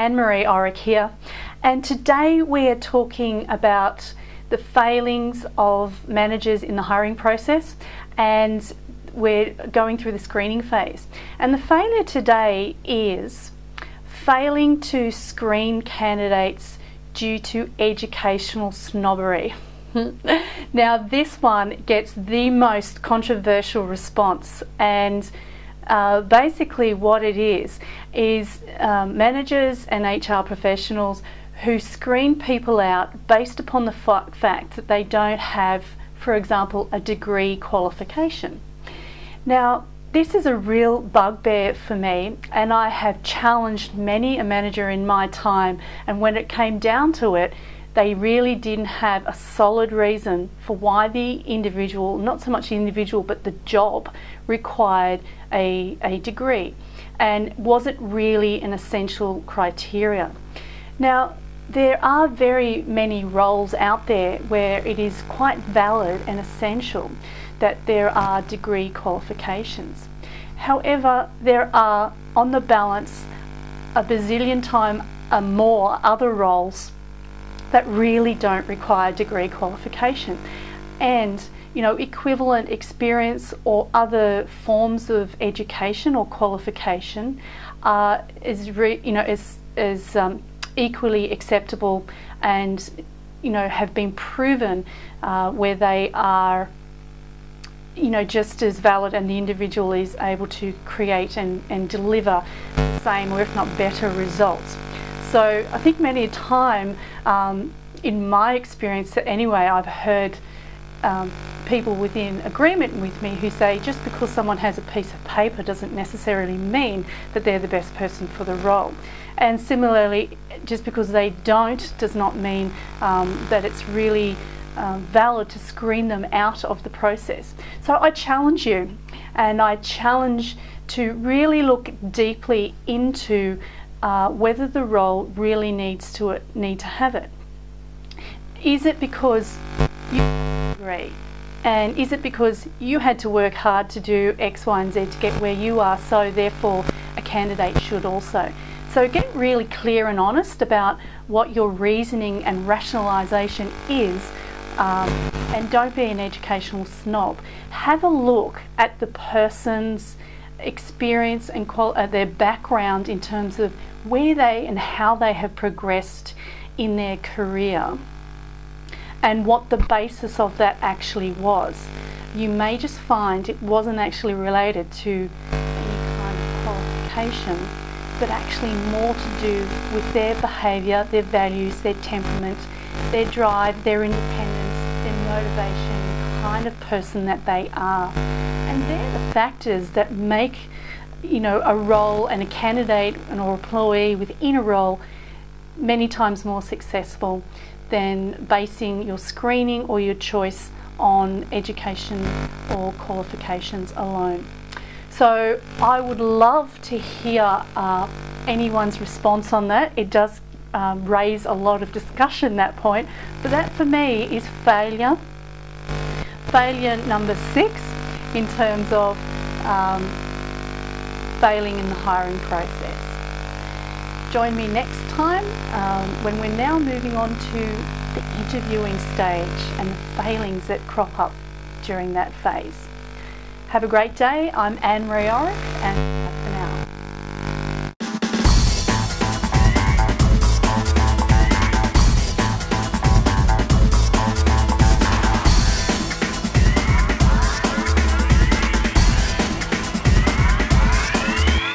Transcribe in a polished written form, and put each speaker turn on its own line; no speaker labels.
Anne-Marie Orrock here, and today we are talking about the failings of managers in the hiring process, and we're going through the screening phase. And the failure today is failing to screen candidates due to educational snobbery. Now this one gets the most controversial response, and basically what it is managers and HR professionals who screen people out based upon the fact that they don't have, for example, a degree qualification. Now this is a real bugbear for me, and I have challenged many a manager in my time, and when it came down to it, they really didn't have a solid reason for why the individual, not so much the individual, but the job required a degree, and was it really an essential criteria. Now there are very many roles out there where it is quite valid and essential that there are degree qualifications. However, there are, on the balance, a bazillion times more other roles that really don't require degree qualification, and equivalent experience or other forms of education or qualification is equally acceptable, and have been proven where they are just as valid, and the individual is able to create and deliver the same or if not better results. So I think many a time, in my experience anyway, I've heard people within agreement with me who say just because someone has a piece of paper doesn't necessarily mean that they're the best person for the role. And similarly, just because they don't does not mean that it's really valid to screen them out of the process. So I challenge you, and I challenge to really look deeply into whether the role really needs to have it. Is it because you agree? And is it because you had to work hard to do X, Y, and Z to get where you are, so therefore a candidate should also? So get really clear and honest about what your reasoning and rationalisation is, and don't be an educational snob. Have a look at the person's experience and their background in terms of where they and how they have progressed in their career, and what the basis of that actually was. You may just find it wasn't actually related to any kind of qualification, but actually more to do with their behaviour, their values, their temperament, their drive, their independence, their motivation, the kind of person that they are. And they're the factors that make a role and a candidate or employee within a role many times more successful than basing your screening or your choice on education or qualifications alone. So I would love to hear anyone's response on that. It does raise a lot of discussion, that point, but that for me is failure. Failure number 6 in terms of failing in the hiring process. Join me next time when we're now moving on to the interviewing stage and the failings that crop up during that phase. Have a great day. I'm Anne-Marie Orrock, and